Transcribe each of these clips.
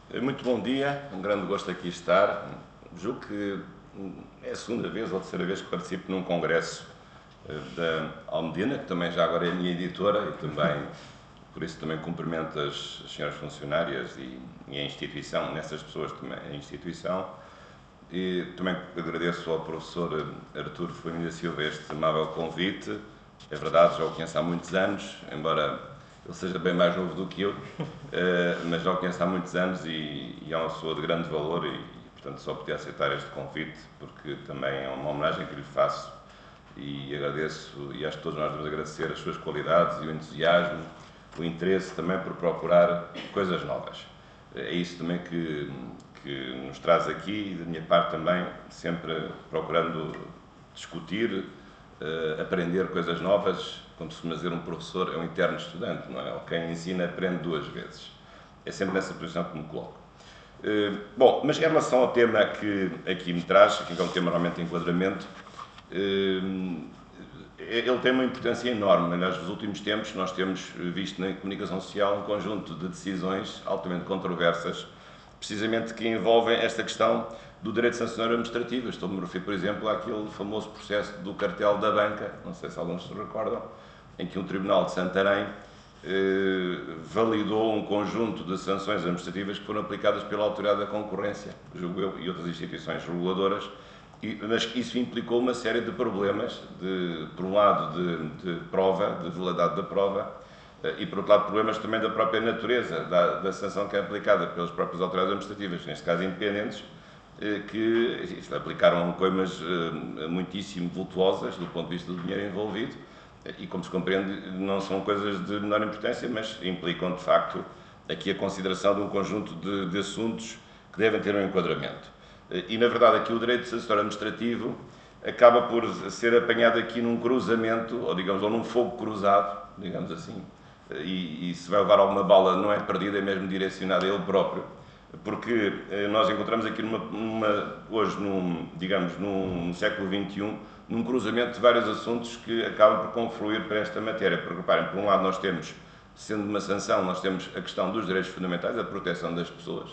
Muito bom dia, um grande gosto aqui estar. Julgo que é a segunda vez ou terceira vez que participo num congresso da Almedina, que também já agora é a minha editora e também, por isso também cumprimento as senhoras funcionárias e a instituição, nessas pessoas também a instituição. E também agradeço ao professor Artur Família Silva este amável convite. É verdade, já o conheço há muitos anos, embora ele seja bem mais novo do que eu, mas já o conheço há muitos anos e é uma pessoa de grande valor e, portanto, só podia aceitar este convite, porque também é uma homenagem que lhe faço e agradeço, e acho que todos nós devemos agradecer as suas qualidades e o entusiasmo, o interesse também por procurar coisas novas. É isso também que nos traz aqui e da minha parte também, sempre procurando discutir, aprender coisas novas. Como se costuma dizer, um professor é um eterno estudante, não é? Ou quem ensina aprende duas vezes. É sempre nessa posição que me coloco. Bom, mas em relação ao tema que aqui me traz, que é um tema realmente de enquadramento, ele tem uma importância enorme. Aliás, nos últimos tempos nós temos visto na comunicação social um conjunto de decisões altamente controversas, precisamente que envolvem esta questão do direito sancionador administrativo. Estou-me a referir, por exemplo, àquele famoso processo do cartel da banca, não sei se alguns se recordam, em que um tribunal de Santarém validou um conjunto de sanções administrativas que foram aplicadas pela Autoridade da Concorrência, julgo eu, e outras instituições reguladoras, mas isso implicou uma série de problemas, por um lado de prova, de validade da prova, e por outro lado problemas também da própria natureza da sanção que é aplicada pelas próprias autoridades administrativas, neste caso independentes, que enfim, aplicaram coimas muitíssimo vultuosas do ponto de vista do dinheiro envolvido e, como se compreende, não são coisas de menor importância, mas implicam de facto aqui a consideração de um conjunto de assuntos que devem ter um enquadramento. E, na verdade, aqui o direito sancionador administrativo acaba por ser apanhado aqui num cruzamento, ou digamos, ou num fogo cruzado, digamos assim, e se vai levar alguma bala não é perdida, é mesmo direcionada a ele próprio, porque nós encontramos aqui hoje, digamos, no século XXI, num cruzamento de vários assuntos que acabam por confluir para esta matéria. Porque, reparem, por um lado nós temos, sendo uma sanção, nós temos a questão dos direitos fundamentais, a proteção das pessoas,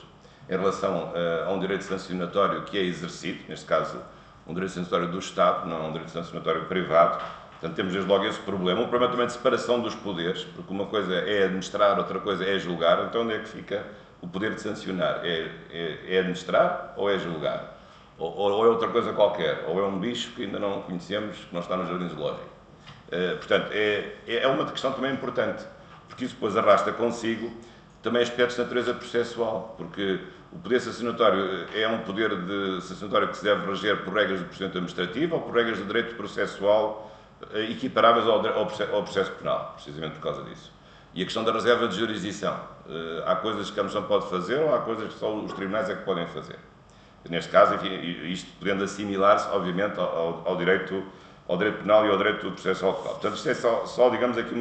em relação a um direito sancionatório que é exercido, neste caso um direito sancionatório do Estado, não um direito sancionatório privado. Portanto, temos desde logo esse problema. Um problema também de separação dos poderes, porque uma coisa é administrar, outra coisa é julgar. Então, onde é que fica o poder de sancionar? É administrar ou é julgar? Ou é outra coisa qualquer? Ou é um bicho que ainda não conhecemos, que não está no jardim zoológico? Portanto, é uma questão também importante, porque isso depois arrasta consigo também aspectos de natureza processual, porque o poder sancionatório é um poder sancionatório que se deve reger por regras do procedimento administrativo ou por regras do direito processual equiparáveis ao processo penal, precisamente por causa disso. E a questão da reserva de jurisdição. Há coisas que a Comissão pode fazer ou há coisas que só os tribunais é que podem fazer. Neste caso, enfim, isto podendo assimilar-se, obviamente, ao direito penal e ao direito processual penal. Portanto, isto é só digamos aqui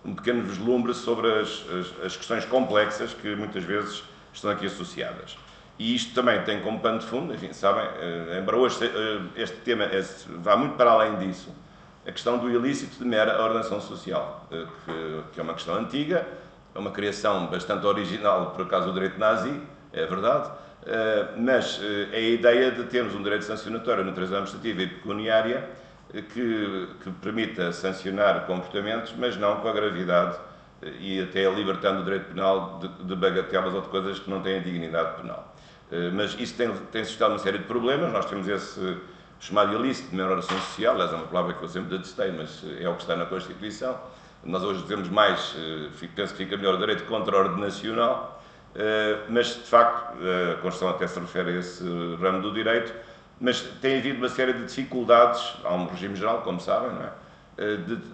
um pequeno vislumbre sobre as questões complexas que muitas vezes estão aqui associadas. E isto também tem como pano de fundo, enfim, sabem, embora hoje este tema vá muito para além disso, a questão do ilícito de mera ordenação social, que é uma questão antiga, é uma criação bastante original, por acaso, do direito nazi, é verdade, mas é a ideia de termos um direito sancionatório na natureza administrativa e pecuniária que permita sancionar comportamentos, mas não com a gravidade e até libertando o direito penal de bagatelas ou de coisas que não têm dignidade penal. Mas isso tem suscitado uma série de problemas. Nós temos esse chamado ilícito de mera ordenação social, aliás, é uma palavra que eu sempre detestei, mas é o que está na Constituição. Nós hoje dizemos mais, penso que fica melhor, o direito contra-ordenacional, mas de facto a Constituição até se refere a esse ramo do direito, mas tem havido uma série de dificuldades, há um regime geral, como sabem, não é?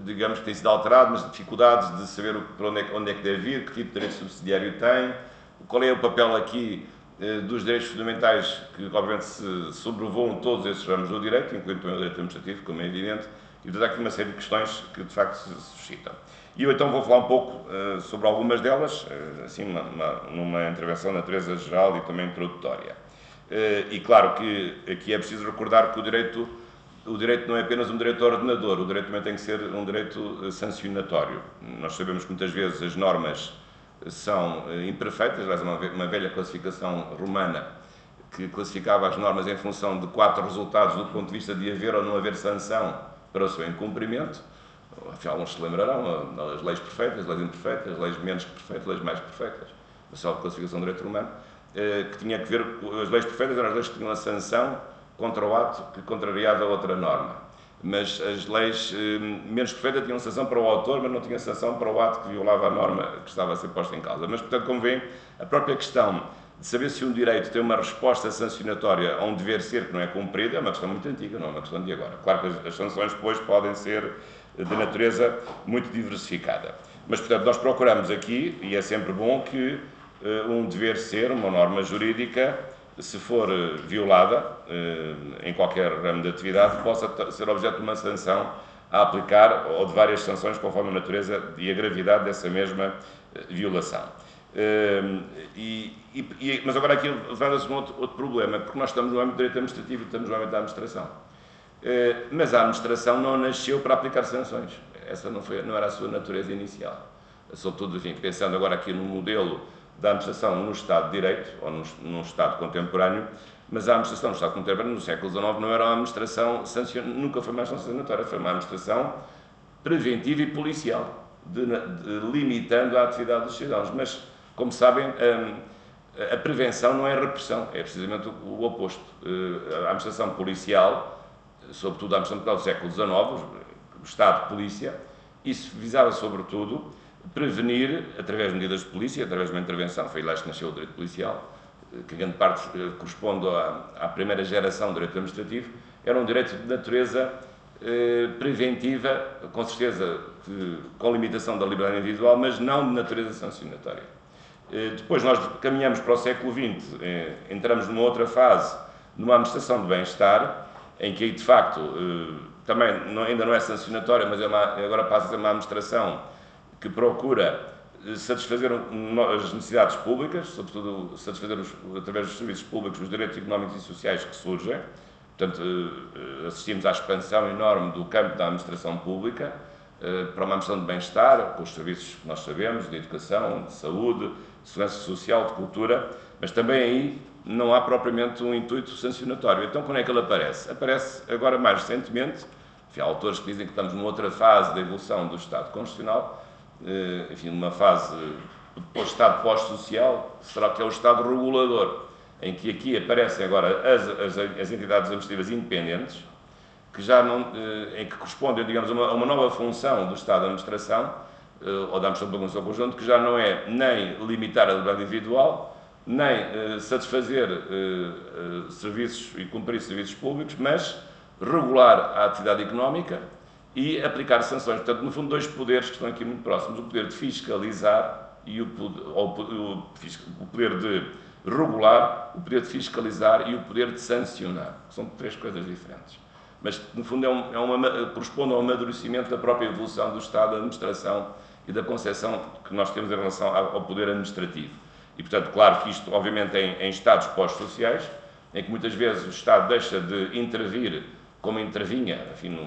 Digamos que tem sido alterado, mas dificuldades de saber onde é que deve ir, que tipo de direito subsidiário tem, qual é o papel aqui dos direitos fundamentais que, obviamente, se sobrevoam todos esses ramos do direito, incluindo também o direito administrativo, como é evidente, e portanto há aqui uma série de questões que, de facto, se suscitam. E eu, então, vou falar um pouco sobre algumas delas, assim, numa intervenção de natureza geral e também introdutória. E, claro, que aqui é preciso recordar que o direito não é apenas um direito ordenador, o direito também tem que ser um direito sancionatório. Nós sabemos que muitas vezes as normas são imperfeitas. Aliás, uma velha classificação romana que classificava as normas em função de 4 resultados do ponto de vista de haver ou não haver sanção para o seu incumprimento. Afinal, alguns se lembrarão, as leis perfeitas, as leis imperfeitas, as leis menos que perfeitas, as leis mais perfeitas, a sua classificação do direito romano, que tinha que ver, as leis perfeitas eram as leis que tinham a sanção contra o ato que contrariava outra norma. Mas as leis menos perfeitas tinham sanção para o autor, mas não tinham sanção para o ato que violava a norma que estava a ser posta em causa. Mas, portanto, como veem, a própria questão de saber se um direito tem uma resposta sancionatória a um dever ser que não é cumprido é uma questão muito antiga, não é uma questão de agora. Claro que as sanções depois podem ser de natureza muito diversificada. Mas, portanto, nós procuramos aqui, e é sempre bom que um dever ser, uma norma jurídica, se for violada em qualquer ramo de atividade, possa ser objeto de uma sanção a aplicar, ou de várias sanções, conforme a natureza e a gravidade dessa mesma violação. Mas agora aqui levanta-se um outro problema, porque nós estamos no âmbito do direito administrativo e estamos no âmbito da administração. Mas a administração não nasceu para aplicar sanções. Essa não era a sua natureza inicial. Sobretudo, enfim, pensando agora aqui no modelo da administração no Estado de Direito, ou num Estado contemporâneo, mas a administração no Estado contemporâneo, no século XIX, não era uma administração nunca foi uma administração sancionatória, foi uma administração preventiva e policial, limitando a atividade dos cidadãos. Mas, como sabem, a prevenção não é a repressão, é precisamente o oposto. A administração policial, sobretudo a administração do século XIX, o Estado de Polícia, isso visava, sobretudo, prevenir, através de medidas de polícia, através de uma intervenção, foi lá que nasceu o direito policial, que em grande parte corresponde à primeira geração do direito administrativo, era um direito de natureza preventiva, com certeza com limitação da liberdade individual, mas não de natureza sancionatória. Depois nós caminhamos para o século XX, entramos numa outra fase, numa administração de bem-estar, em que aí, de facto, também ainda não é sancionatória, mas agora passa a ser uma administração que procura satisfazer as necessidades públicas, sobretudo satisfazer, através dos serviços públicos, os direitos económicos e sociais que surgem. Portanto, assistimos à expansão enorme do campo da administração pública para uma administração de bem-estar, com os serviços que nós sabemos, de educação, de saúde, de segurança social, de cultura, mas também aí não há propriamente um intuito sancionatório. Então, quando é que ele aparece? Aparece agora mais recentemente, enfim, há autores que dizem que estamos numa outra fase da evolução do Estado Constitucional, enfim, numa fase Estado pós-social, será que é o Estado regulador, em que aqui aparecem agora as entidades administrativas independentes, que já não, em que correspondem, digamos, a uma nova função do Estado de Administração, ou da Administração Pública no seu conjunto, que já não é nem limitar a liberdade individual, nem satisfazer serviços e cumprir serviços públicos, mas regular a atividade económica e aplicar sanções. Portanto, no fundo, 2 poderes que estão aqui muito próximos, o poder de fiscalizar e o poder de regular, o poder de fiscalizar e o poder de sancionar, que são 3 coisas diferentes. Mas, no fundo, corresponde ao amadurecimento da própria evolução do Estado, da administração e da concepção que nós temos em relação ao poder administrativo. E, portanto, claro que isto, obviamente, em Estados pós-sociais, em que muitas vezes o Estado deixa de intervir como intervinha, enfim,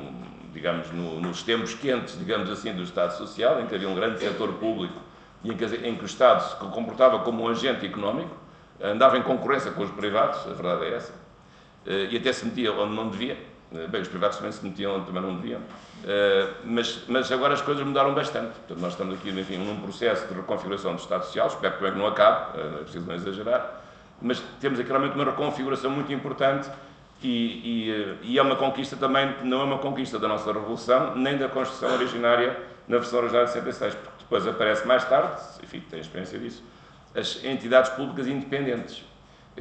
digamos, nos tempos quentes, digamos assim, do Estado Social, em que havia um grande setor público e em que o Estado se comportava como um agente económico, andava em concorrência com os privados, a verdade é essa, e até se metia onde não devia. Bem, os privados também se metiam onde também não deviam, mas agora as coisas mudaram bastante. Portanto, nós estamos aqui, enfim, num processo de reconfiguração do Estado Social, espero que não acabe, é preciso não exagerar, mas temos aqui realmente uma reconfiguração muito importante e é uma conquista também, não é uma conquista da nossa Revolução, nem da Constituição originária, na versão originária de 66, porque depois aparece mais tarde, enfim, tem experiência disso, as entidades públicas independentes,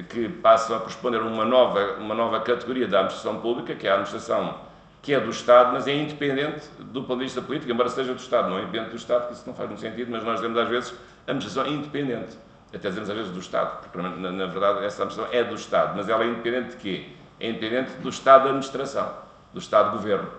que passam a corresponder a uma nova categoria da administração pública, que é a administração que é do Estado, mas é independente do ponto de vista político, embora seja do Estado, não é independente do Estado, que isso não faz muito sentido, mas nós dizemos às vezes a administração independente, até dizemos às vezes do Estado, porque na verdade essa administração é do Estado, mas ela é independente de quê? É independente do Estado de administração, do Estado de governo,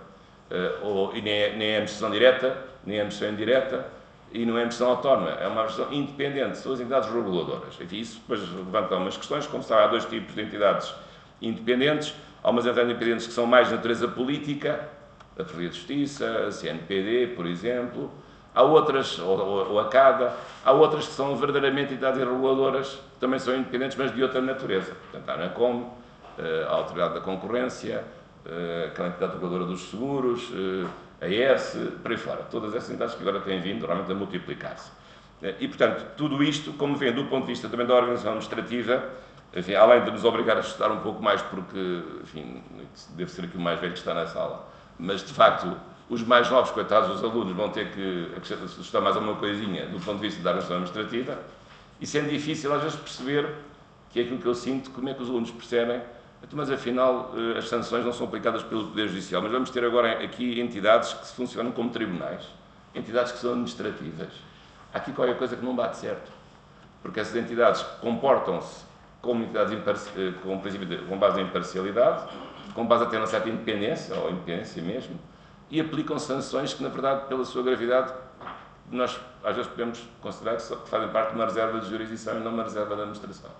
e nem é administração direta, nem é administração indireta, e não é administração autónoma, é uma administração independente, são as entidades reguladoras. Enfim, isso depois levanta algumas questões, como sabe, há 2 tipos de entidades independentes, há umas entidades independentes que são mais de natureza política, a Provedoria de Justiça, a CNPD, por exemplo, há outras, ou a CADA, há outras que são verdadeiramente entidades reguladoras, que também são independentes, mas de outra natureza. Portanto, a ANACOM, a Autoridade da Concorrência, aquela entidade reguladora dos seguros, a ERSE, por aí fora. Todas essas entidades que agora têm vindo realmente a multiplicar-se. E, portanto, tudo isto, como vem do ponto de vista também da organização administrativa, enfim, além de nos obrigar a estudar um pouco mais, porque, enfim, deve ser aqui o mais velho que está na sala, mas, de facto, os mais novos, coitados, os alunos, vão ter que estudar mais alguma coisinha do ponto de vista da organização administrativa, e sendo difícil, às vezes, perceber, que é aquilo que eu sinto, como é que os alunos percebem, mas, afinal, as sanções não são aplicadas pelo Poder Judicial, mas vamos ter agora aqui entidades que funcionam como tribunais, entidades que são administrativas. Há aqui qualquer coisa que não bate certo, porque essas entidades comportam-se como entidades com base em imparcialidade, com base até uma certa independência, ou independência mesmo, e aplicam sanções que, na verdade, pela sua gravidade, nós às vezes podemos considerar que fazem parte de uma reserva de jurisdição e não uma reserva de administração.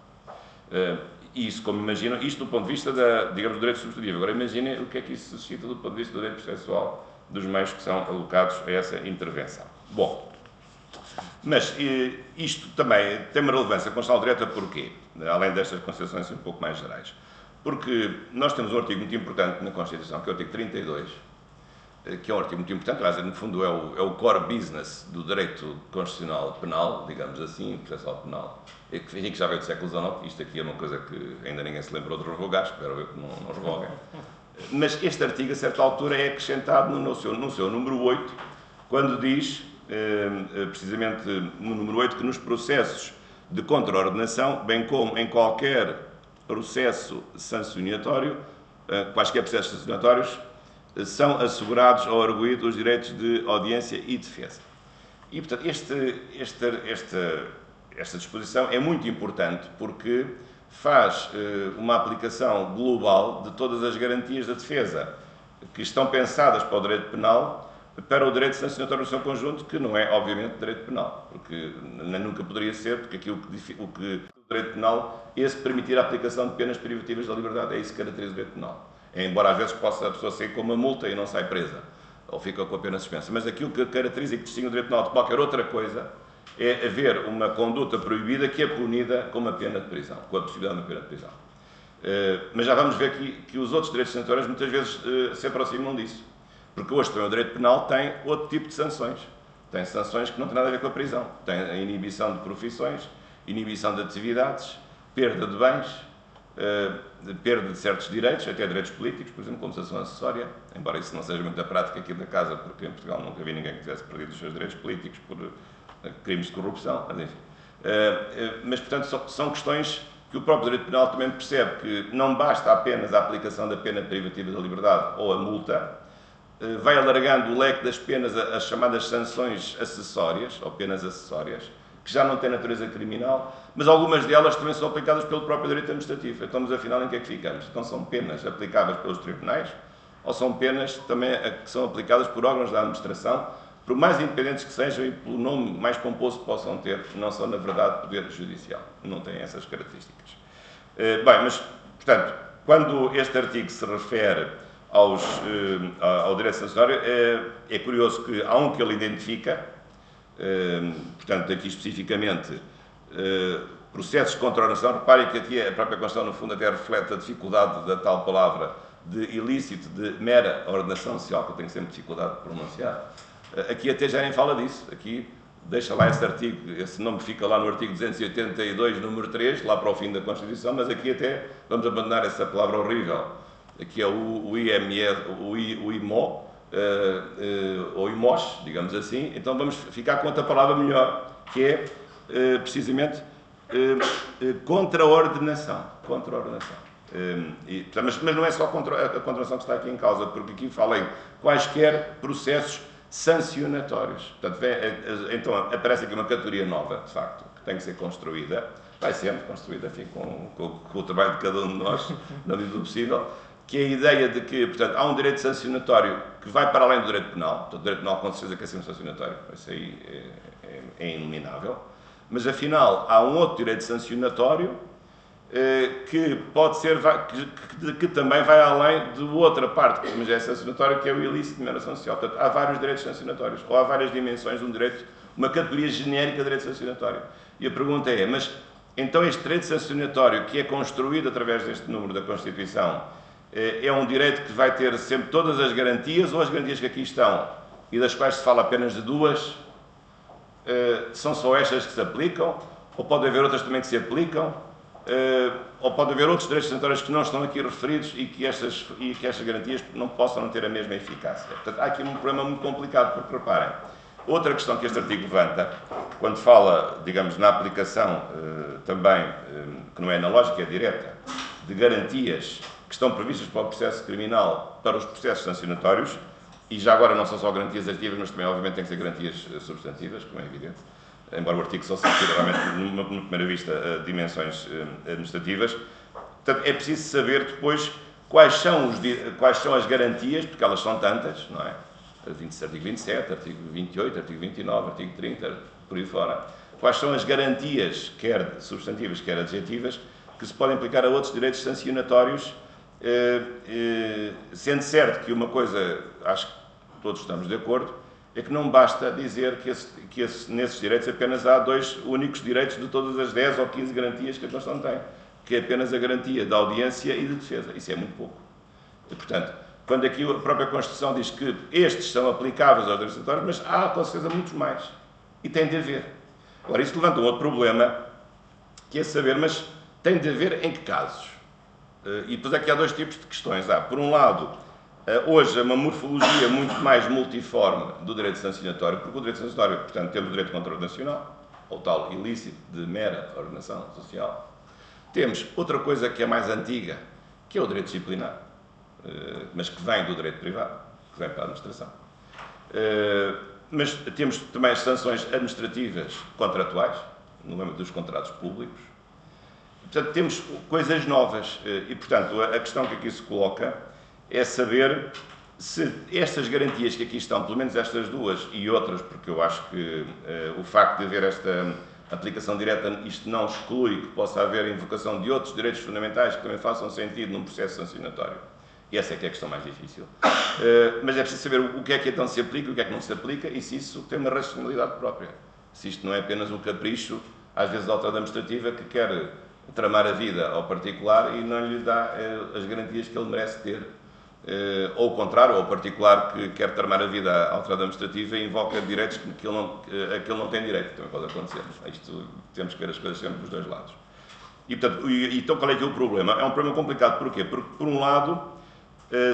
E isso, como imaginam, isto do ponto de vista digamos, do direito substitutivo. Agora imaginem o que é que isso suscita do ponto de vista do direito processual dos meios que são alocados a essa intervenção. Bom, mas isto também tem uma relevância constitucional direta porquê? Além destas considerações um pouco mais gerais. Porque nós temos um artigo muito importante na Constituição, que é o artigo 32, que é um artigo muito importante, aliás, no fundo é o core business do direito constitucional penal, digamos assim, processual penal, que já veio do século XIX. Isto aqui é uma coisa que ainda ninguém se lembrou de revogar, espero eu que não revoguem. Mas este artigo, a certa altura, é acrescentado no seu número 8, quando diz, precisamente no número 8, que nos processos de contraordenação, bem como em qualquer processo sancionatório, quaisquer processos sancionatórios, são assegurados ao arguido os direitos de audiência e defesa. E, portanto, esta disposição é muito importante porque faz uma aplicação global de todas as garantias da defesa que estão pensadas para o direito penal, para o direito sancionatório no seu conjunto, que não é, obviamente, direito penal, porque nunca poderia ser, porque aqui o que o direito penal é se permitir a aplicação de penas privativas da liberdade, é isso que caracteriza o direito penal. Embora às vezes possa a pessoa sair com uma multa e não sai presa, ou fica com a pena suspensa, mas aquilo que caracteriza e que distingue o direito penal de qualquer outra coisa é haver uma conduta proibida que é punida com uma pena de prisão, com a possibilidade de uma pena de prisão. Mas já vamos ver que os outros direitos sancionatórios muitas vezes se aproximam disso. Porque hoje também o direito penal tem outro tipo de sanções. Tem sanções que não têm nada a ver com a prisão. Tem a inibição de profissões, inibição de atividades, perda de bens, perda de certos direitos, até direitos políticos, por exemplo, como sanção acessória, embora isso não seja muito a prática aqui da Casa, porque em Portugal nunca vi ninguém que tivesse perdido os seus direitos políticos por crimes de corrupção, mas enfim. Mas, portanto, são questões que o próprio direito penal também percebe que não basta apenas a aplicação da pena privativa da liberdade ou a multa, vai alargando o leque das penas às chamadas sanções acessórias, ou penas acessórias, que já não têm natureza criminal, mas algumas delas também são aplicadas pelo próprio direito administrativo. Então, mas afinal, em que é que ficamos? Então, são penas aplicáveis pelos tribunais, ou são penas também que são aplicadas por órgãos da administração, por mais independentes que sejam e pelo nome mais pomposo que possam ter, não são, na verdade, poder judicial. Não têm essas características. Bem, mas, portanto, quando este artigo se refere ao direito sancionatório, é curioso que há um que ele identifica, portanto, aqui especificamente, processos de contraordenação. Reparem que aqui a própria Constituição, no fundo, até reflete a dificuldade da tal palavra de ilícito, de mera ordenação social, que eu tenho sempre dificuldade de pronunciar. Aqui até já nem fala disso. Aqui deixa lá esse artigo, esse nome fica lá no artigo 282, número 3, lá para o fim da Constituição, mas aqui até vamos abandonar essa palavra horrível. Aqui é o IMO, ou IMOS, digamos assim. Então vamos ficar com outra palavra melhor, que é precisamente contraordenação. Mas não é só a contraordenação que está aqui em causa, porque aqui fala em quaisquer processos sancionatórios. Portanto, então aparece aqui uma categoria nova, de facto, que tem que ser construída, vai sendo construída, enfim, com o trabalho de cada um de nós, na medida do possível, que é a ideia de que, portanto, há um direito sancionatório que vai para além do direito penal. Portanto, o direito penal, com certeza, que é sempre sancionatório, isso aí é inominável, mas, afinal, há um outro direito sancionatório que pode ser, que também vai além de outra parte, mas é sancionatória, que é o ilícito de mineração social. Portanto, há vários direitos sancionatórios, ou há várias dimensões de um direito, uma categoria genérica de direito sancionatório. E a pergunta é, mas então este direito sancionatório, que é construído através deste número da Constituição, é um direito que vai ter sempre todas as garantias, ou as garantias que aqui estão, e das quais se fala apenas de duas, são só estas que se aplicam, ou pode haver outras também que se aplicam, ou pode haver outros direitos sancionatórios que não estão aqui referidos e que estas garantias não possam não ter a mesma eficácia. Portanto, há aqui um problema muito complicado, porque reparem, outra questão que este artigo levanta, quando fala, digamos, na aplicação também, que não é analógica, é direta, de garantias que estão previstas para o processo criminal, para os processos sancionatórios, e já agora não são só garantias ativas, mas também, obviamente, têm que ser garantias substantivas, como é evidente, embora o artigo só se refira realmente, numa primeira vista, a dimensões administrativas. Portanto, é preciso saber depois quais são as garantias, porque elas são tantas, não é? Artigo 27, artigo 28, artigo 29, artigo 30, por aí fora. Quais são as garantias, quer substantivas, quer adjetivas, que se podem aplicar a outros direitos sancionatórios, sendo certo que uma coisa, acho que todos estamos de acordo, é que não basta dizer que nesses direitos apenas há dois únicos direitos de todas as 10 ou 15 garantias que a Constituição tem, que é apenas a garantia da audiência e de defesa. Isso é muito pouco. E, portanto, quando aqui a própria Constituição diz que estes são aplicáveis aos direitos sancionatórios, mas há, com certeza, muitos mais. E tem de haver. Agora, isto levanta um outro problema, que é saber, mas tem de haver em que casos? E depois aqui há dois tipos de questões. Há, por um lado, hoje, uma morfologia muito mais multiforme do direito sancionatório, porque o direito sancionatório, portanto, temos o direito de controle nacional, ou tal ilícito de mera ordenação social. Temos outra coisa que é mais antiga, que é o direito disciplinar, mas que vem do direito privado, que vem para a administração. Mas temos também as sanções administrativas contratuais, no âmbito dos contratos públicos. Portanto, temos coisas novas e, portanto, a questão que aqui se coloca é saber se estas garantias que aqui estão, pelo menos estas duas e outras, porque eu acho que o facto de haver esta aplicação direta, isto não exclui que possa haver invocação de outros direitos fundamentais que também façam sentido num processo sancionatório. E essa é que é a questão mais difícil. Mas é preciso saber o que é que então se aplica e o que é que não se aplica e se isso tem uma racionalidade própria. Se isto não é apenas um capricho, às vezes da autoridade administrativa, que quer tramar a vida ao particular e não lhe dá as garantias que ele merece ter. Ou o contrário, ou o particular que quer tramar a vida à autoridade administrativa e invoca direitos a que ele não tem direito. Também pode acontecer. Isto, temos que ver as coisas sempre dos dois lados. E, portanto, então qual é que é o problema? É um problema complicado. Porquê? Porque, por um lado,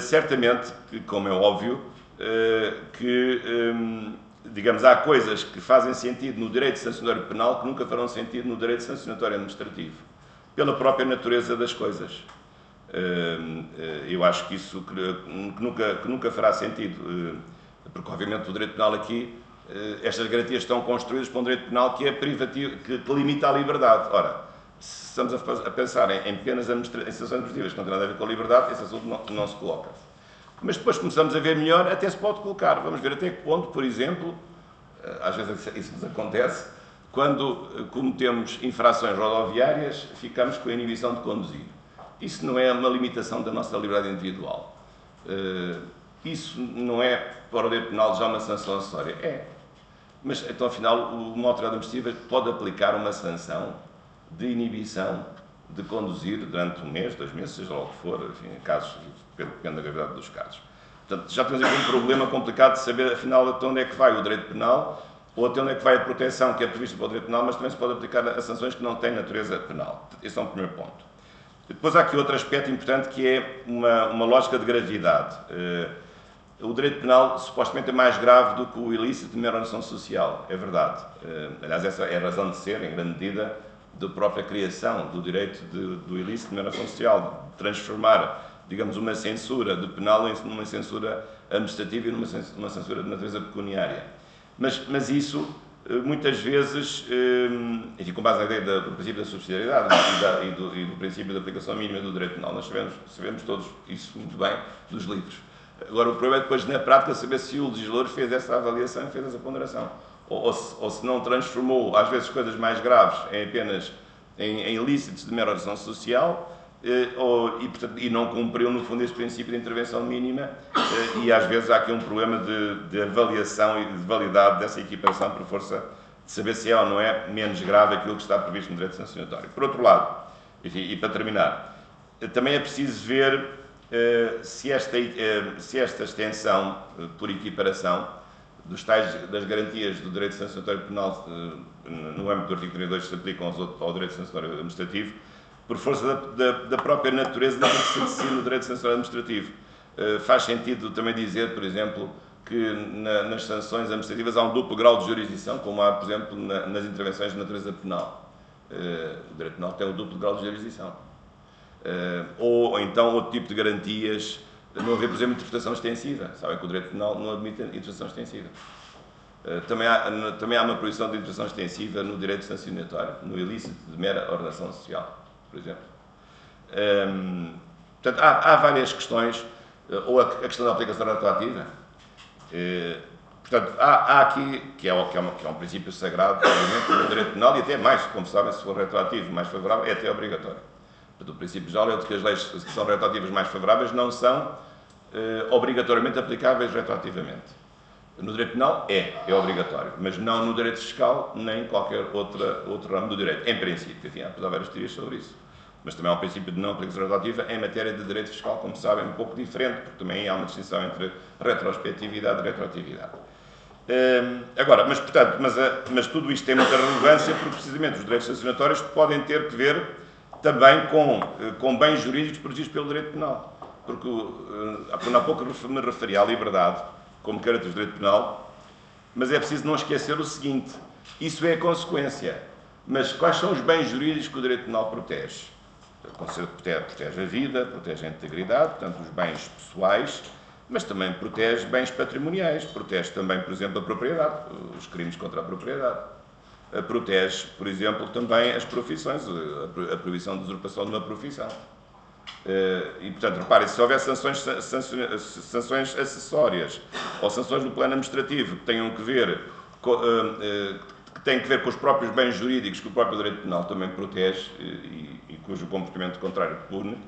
certamente, como é óbvio, digamos, há coisas que fazem sentido no direito sancionatório penal que nunca farão sentido no direito sancionatório administrativo, pela própria natureza das coisas. Eu acho que isso que nunca fará sentido, porque obviamente o direito penal aqui, estas garantias estão construídas para um direito penal que é privativo, que limita a liberdade. Ora, se estamos a pensar em penas em sanções administrativas que não têm nada a ver com a liberdade, esse assunto não se coloca. Mas depois começamos a ver melhor, até se pode colocar. Vamos ver até que ponto, por exemplo, às vezes isso nos acontece, quando cometemos infrações rodoviárias, ficamos com a inibição de conduzir. Isso não é uma limitação da nossa liberdade individual. Isso não é, para o direito penal, já uma sanção acessória? É. Mas, então, afinal, uma autoridade administrativa pode aplicar uma sanção de inibição de conduzir durante 1 mês, 2 meses, seja lá o que for, enfim, casos, depende da gravidade dos casos. Portanto, já temos aqui um problema complicado de saber, afinal, até onde é que vai o direito penal ou até onde é que vai a proteção que é prevista para o direito penal, mas também se pode aplicar a sanções que não têm natureza penal. Esse é um primeiro ponto. Depois há aqui outro aspecto importante que é uma lógica de gravidade. O direito penal supostamente é mais grave do que o ilícito de mera ordenação social, é verdade. Aliás, essa é a razão de ser, em grande medida, da própria criação do direito do ilícito de mera ordenação social, de transformar, digamos, uma censura de penal numa censura administrativa e numa censura de natureza pecuniária. Mas isso, muitas vezes, enfim, com base na ideia do princípio da subsidiariedade e do princípio da aplicação mínima do direito penal, nós sabemos todos isso muito bem dos livros. Agora, o problema é depois, na prática, saber se o legislador fez essa avaliação e fez essa ponderação. Ou se não transformou, às vezes, coisas mais graves em apenas em ilícitos de mera oração social, e não cumpriu, no fundo, esse princípio de intervenção mínima, e às vezes há aqui um problema de avaliação e de validade dessa equiparação por força de saber se é ou não é menos grave aquilo que está previsto no direito sancionatório. Por outro lado, enfim, e para terminar, também é preciso ver se esta extensão por equiparação das garantias do direito sancionatório penal no âmbito do artigo 32 se aplicam ao direito sancionatório administrativo, por força da própria natureza daquilo que se decide no direito sancionatório administrativo. Faz sentido também dizer, por exemplo, que nas sanções administrativas há um duplo grau de jurisdição, como há, por exemplo, nas intervenções de natureza penal. O direito penal tem um duplo grau de jurisdição. Ou então outro tipo de garantias, não haver, por exemplo, interpretação extensiva. Sabem que o direito penal não admite interpretação extensiva. Também há uma proibição de interpretação extensiva no direito sancionatório, no ilícito de mera ordenação social, por exemplo. Portanto, há várias questões, ou a questão da aplicação retroativa. Portanto, há aqui, que é um princípio sagrado, obviamente, no direito penal, e até mais, como sabem, se for retroativo mais favorável, é até obrigatório. Portanto, o princípio geral é de que as leis que são retroativas mais favoráveis não são obrigatoriamente aplicáveis retroativamente. No direito penal é obrigatório, mas não no direito fiscal, nem em qualquer outro ramo do direito, em princípio. Enfim, há várias teorias sobre isso. Mas também há um princípio de não aplicação retroativa em matéria de direito fiscal, como sabem, um pouco diferente, porque também há uma distinção entre retrospectividade e retroatividade. Agora, mas tudo isto tem muita relevância, porque precisamente os direitos sancionatórios podem ter que ver também com bens jurídicos protegidos pelo direito penal. Porque há pouco me referi à liberdade como característica do direito penal, mas é preciso não esquecer o seguinte: isso é a consequência. Mas quais são os bens jurídicos que o direito penal protege? Protege a vida, protege a integridade, portanto, os bens pessoais, mas também protege bens patrimoniais, protege também, por exemplo, a propriedade, os crimes contra a propriedade. Protege, por exemplo, também as profissões, a proibição de usurpação de uma profissão. E, portanto, reparem, se houver sanções acessórias ou sanções no plano administrativo que tenham que ver com os próprios bens jurídicos que o próprio direito penal também protege e cujo comportamento contrário pune,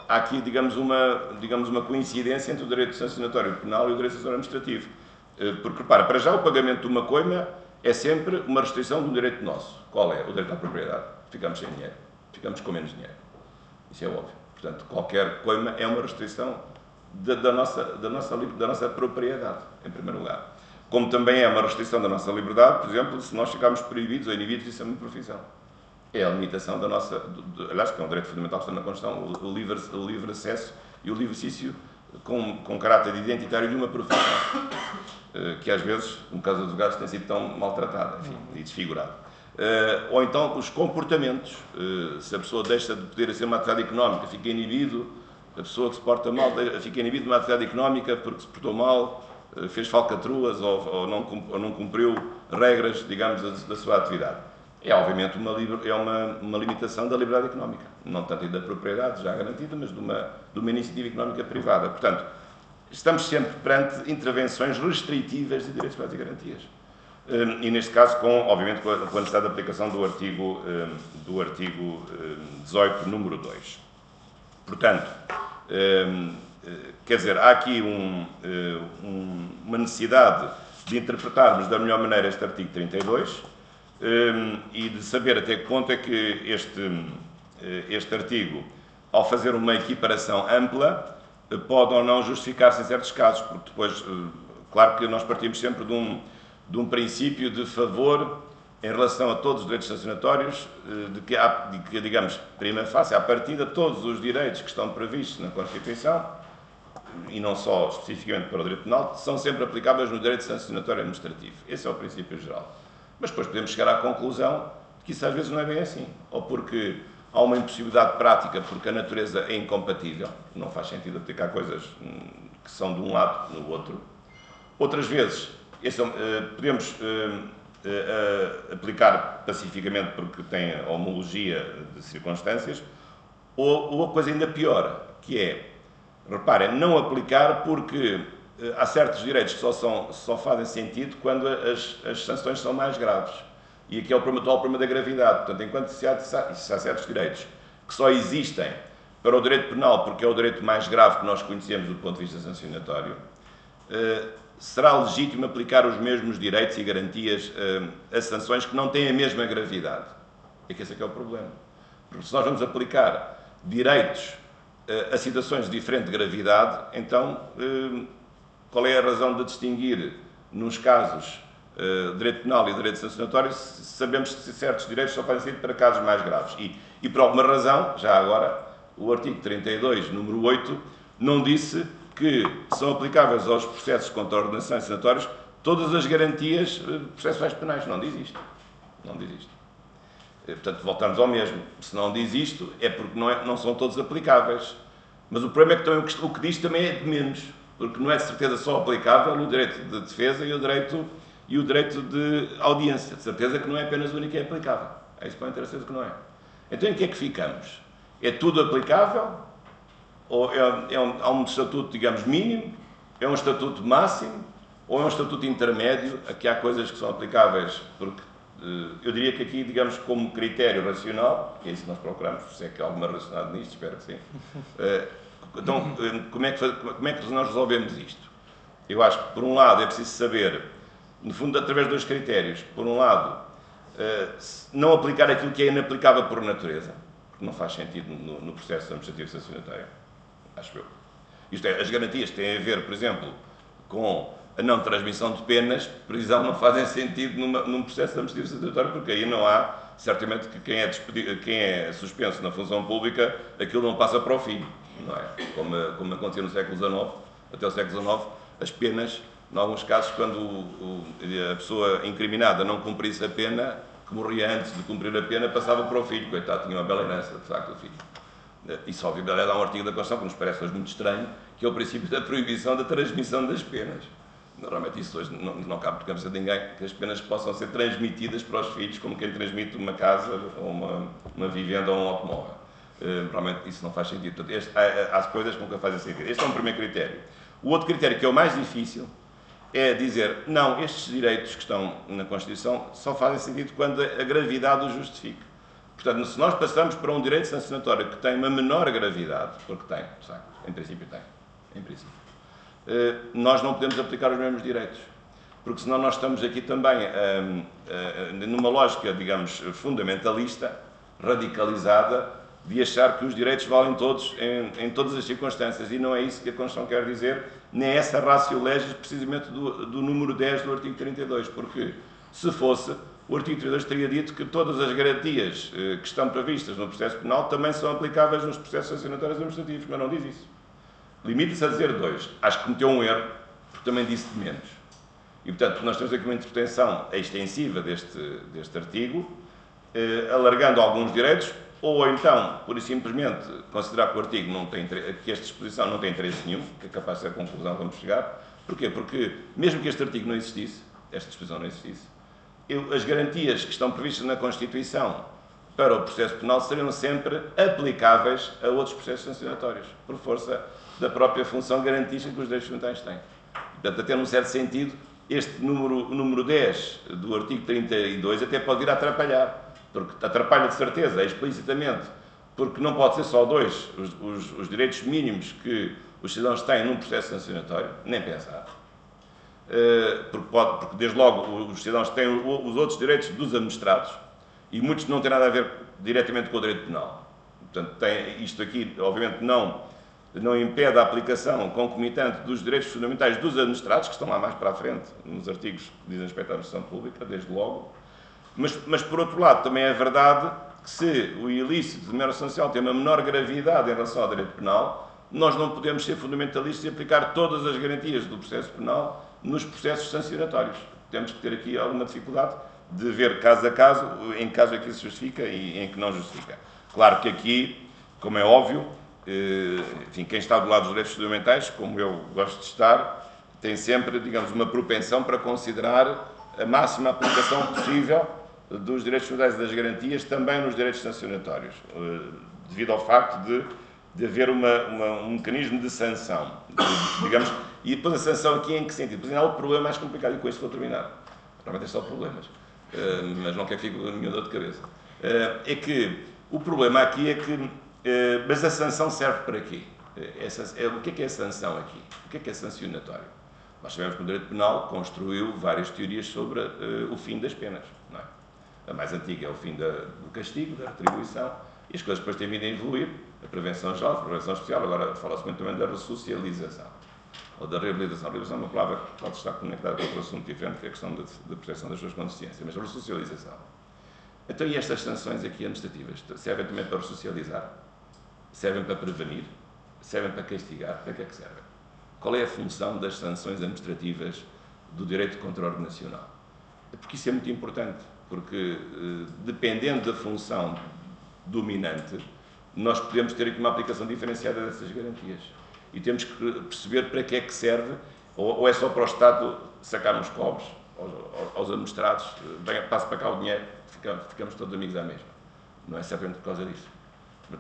há aqui, digamos, uma coincidência entre o direito sancionatório penal e o direito sancionatório administrativo. Porque, repara, para já o pagamento de uma coima é sempre uma restrição de um direito nosso. Qual é? O direito à propriedade. Ficamos sem dinheiro. Ficamos com menos dinheiro. Isso é óbvio. Portanto, qualquer coima é uma restrição da nossa propriedade, em primeiro lugar. Como também é uma restrição da nossa liberdade, por exemplo, se nós ficarmos proibidos ou inibidos de exercer uma profissão. É a limitação da nossa... aliás, que é um direito fundamental que está na Constituição, o livre acesso e o livre exercício com caráter identitário de uma profissão, que às vezes, no caso dos advogados, tem sido tão maltratada, enfim, e desfigurada. Ou então os comportamentos, se a pessoa deixa de poder ser uma atividade económica, fica inibido, a pessoa que se porta mal fica inibido de uma atividade económica porque se portou mal, fez falcatruas ou não cumpriu regras, digamos, da sua atividade. É, obviamente, uma limitação da liberdade económica, não tanto da propriedade já garantida, mas de uma iniciativa económica privada. Portanto, estamos sempre perante intervenções restritivas de direitos, práticas e garantias. E, neste caso, obviamente, com a necessidade de aplicação do artigo 18, número 2. Portanto, quer dizer, há aqui uma necessidade de interpretarmos da melhor maneira este artigo 32 e de saber até que ponto é que este artigo, ao fazer uma equiparação ampla, pode ou não justificar-se em certos casos, porque depois, claro que nós partimos sempre de um princípio de favor em relação a todos os direitos sancionatórios, de que, digamos, prima facie, à partida, todos os direitos que estão previstos na Constituição, e não só especificamente para o direito penal, são sempre aplicáveis no direito sancionatório administrativo. Esse é o princípio geral. Mas depois podemos chegar à conclusão de que isso às vezes não é bem assim, ou porque há uma impossibilidade prática, porque a natureza é incompatível, não faz sentido aplicar coisas que são de um lado no outro. Outras vezes, podemos aplicar pacificamente porque tem a homologia de circunstâncias, ou a coisa ainda pior, que é, reparem, não aplicar porque há certos direitos que só fazem sentido quando as sanções são mais graves. E aqui é o atual problema da gravidade. Portanto, enquanto se há certos direitos que só existem para o direito penal, porque é o direito mais grave que nós conhecemos do ponto de vista sancionatório, será legítimo aplicar os mesmos direitos e garantias a sanções que não têm a mesma gravidade. É que esse é que é o problema. Porque se nós vamos aplicar direitos a situações de diferente gravidade, então qual é a razão de distinguir, nos casos direito penal e direito sancionatório, se sabemos que certos direitos só fazem sentido para casos mais graves? E por alguma razão, já agora, o artigo 32, número 8, não disse que são aplicáveis aos processos contra ordenações sancionatórias todas as garantias processuais penais. Não diz isto. Não diz isto. Portanto, voltamos ao mesmo. Se não diz isto, é porque não são todos aplicáveis. Mas o problema é que também, o que diz também é de menos, porque não é de certeza só aplicável o direito de defesa e o direito de audiência. De certeza que não é apenas o único que é aplicável. É isso que ter certeza que não é. Então, em que é que ficamos? É tudo aplicável? Ou há um estatuto, digamos, mínimo? É um estatuto máximo? Ou é um estatuto intermédio? Aqui há coisas que são aplicáveis, porque eu diria que aqui, digamos, como critério racional, que é isso que nós procuramos, se é que há alguma racionalidade nisto, espero que sim. Então, como é que nós resolvemos isto? Eu acho que, por um lado, é preciso saber, no fundo, através de dois critérios. Por um lado, não aplicar aquilo que é inaplicável por natureza, porque não faz sentido no processo administrativo sancionatório, acho eu. Isto é, as garantias têm a ver, por exemplo, com a não transmissão de penas, prisão, não fazem sentido num processo administrativo sancionatório, porque aí não há, certamente, que quem é suspenso na função pública, aquilo não passa para o filho, não é? Como acontecia no século XIX, até o século XIX, as penas, em alguns casos, quando a pessoa incriminada não cumprisse a pena, que morria antes de cumprir a pena, passava para o filho. Coitado, tinha uma bela herança, de facto, o filho. Isso, obviamente, há um artigo da Constituição que nos parece hoje muito estranho, que é o princípio da proibição da transmissão das penas. Normalmente isso hoje não cabe por cabeça de ninguém, que as penas possam ser transmitidas para os filhos, como quem transmite uma casa, ou uma vivenda ou um automóvel. Provavelmente isso não faz sentido. Portanto, há coisas que nunca fazem sentido. Este é um primeiro critério. O outro critério, que é o mais difícil, é dizer, não, estes direitos que estão na Constituição só fazem sentido quando a gravidade o justifica. Portanto, se nós passamos para um direito sancionatório que tem uma menor gravidade, porque tem, de facto, em princípio tem, em princípio, nós não podemos aplicar os mesmos direitos. Porque senão nós estamos aqui também numa lógica, digamos, fundamentalista, radicalizada, de achar que os direitos valem todos em todas as circunstâncias. E não é isso que a Constituição quer dizer, nem é essa ratio legis precisamente do número 10 do artigo 32. Porque, se fosse, o artigo 32 teria dito que todas as garantias que estão previstas no processo penal também são aplicáveis nos processos sancionatórios administrativos, mas não diz isso. Limita-se a dizer dois. Acho que cometeu um erro, porque também disse de menos. E, portanto, nós temos aqui uma interpretação extensiva deste artigo, alargando alguns direitos, ou então, pura e simplesmente, considerar que o artigo não tem, que esta disposição não tem interesse nenhum, que é capaz de ser a conclusão que vamos chegar. Porquê? Porque, mesmo que este artigo não existisse, esta disposição não existisse, as garantias que estão previstas na Constituição para o processo penal seriam sempre aplicáveis a outros processos sancionatórios, por força da própria função garantística que os direitos fundamentais têm. Portanto, até num certo sentido, este número 10 do artigo 32 até pode vir a atrapalhar, porque atrapalha de certeza, explicitamente, porque não pode ser só dois os direitos mínimos que os cidadãos têm num processo sancionatório, nem pensar. Porque desde logo os cidadãos têm os outros direitos dos administrados, e muitos não têm nada a ver diretamente com o direito penal. Portanto, isto aqui, obviamente, não impede a aplicação concomitante dos direitos fundamentais dos administrados, que estão lá mais para a frente, nos artigos que dizem respeito à administração pública, desde logo. Mas, por outro lado, também é verdade que se o ilícito de mero social tem uma menor gravidade em relação ao direito penal, nós não podemos ser fundamentalistas e aplicar todas as garantias do processo penal nos processos sancionatórios. Temos que ter aqui alguma dificuldade de ver caso a caso, em caso em que isso justifica e em que não justifica. Claro que aqui, como é óbvio, enfim, quem está do lado dos direitos fundamentais, como eu gosto de estar, tem sempre, digamos, uma propensão para considerar a máxima aplicação possível dos direitos fundamentais e das garantias também nos direitos sancionatórios, devido ao facto de haver um mecanismo de sanção, digamos, e depois a sanção aqui em que sentido? Pois há outro problema mais complicado, e com isto vou terminar. Realmente é só problemas. mas não quer que fique nenhuma dor de cabeça. É que o problema aqui é que, mas a sanção serve para quê? O que é a sanção aqui? O que é sancionatório? Nós sabemos que o direito penal construiu várias teorias sobre o fim das penas. Não é? A mais antiga é o fim do castigo, da retribuição, e as coisas depois têm vindo a evoluir. A prevenção geral, a prevenção especial, agora fala-se muito também da ressocialização, ou da reabilitação. A reabilitação é uma palavra que pode estar conectada com outro assunto diferente, que é a questão da proteção das suas consciências, mas a ressocialização. Então, e estas sanções aqui administrativas servem também para ressocializar? Servem para prevenir? Servem para castigar? Para que é que servem? Qual é a função das sanções administrativas do direito contra o órgão nacional? Porque isso é muito importante, porque dependendo da função dominante, nós podemos ter aqui uma aplicação diferenciada dessas garantias. E temos que perceber para que é que serve, ou é só para o Estado sacar nos cobres, aos administrados, passa para cá o dinheiro, ficamos todos amigos à mesma. Não é certamente por causa disso.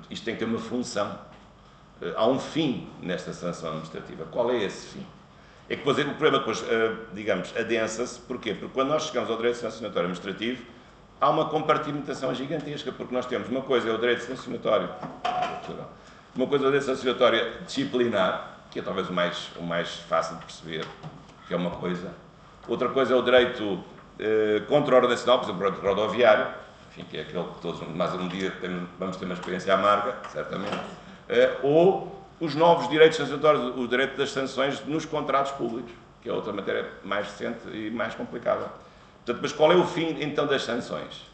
Isto tem que ter uma função. Há um fim nesta sanção administrativa. Qual é esse fim? É que depois, o problema depois, digamos, adensa-se. Porquê? Porque quando nós chegamos ao direito sancionatório administrativo, há uma compartimentação gigantesca, porque nós temos uma coisa é o direito sancionatório, uma coisa é o direito sancionatório disciplinar, que é talvez o mais fácil de perceber, que é uma coisa. Outra coisa é o direito contra a ordem nacional, por exemplo, o direito rodoviário, enfim, que é aquele que todos, mais um dia, vamos ter uma experiência amarga, certamente. Ou os novos direitos sancionatórios, o direito das sanções nos contratos públicos, que é outra matéria mais recente e mais complicada. Portanto, mas qual é o fim, então, das sanções?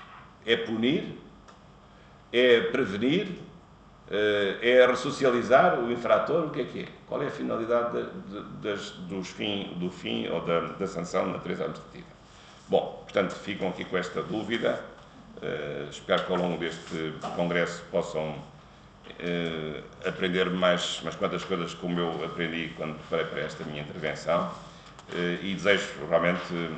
É punir? É prevenir? É ressocializar o infrator? O que é? Qual é a finalidade do fim ou da sanção na natureza administrativa? Bom, portanto, ficam aqui com esta dúvida. Espero que ao longo deste congresso possam aprender mais umas quantas coisas como eu aprendi quando preparei para esta minha intervenção, e desejo realmente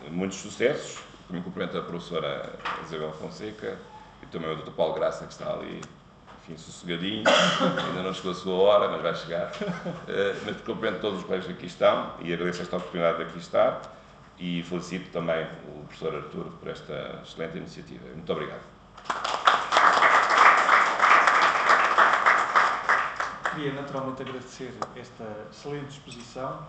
muitos sucessos. Me cumprimento a professora Isabel Fonseca e também o Dr. Paulo Graça, que está ali, enfim, sossegadinho, ainda não chegou a sua hora, mas vai chegar. Mas cumprimento todos os colegas que aqui estão e agradeço esta oportunidade de aqui estar, e felicito também o professor Artur por esta excelente iniciativa. Muito obrigado. Queria naturalmente agradecer esta excelente exposição.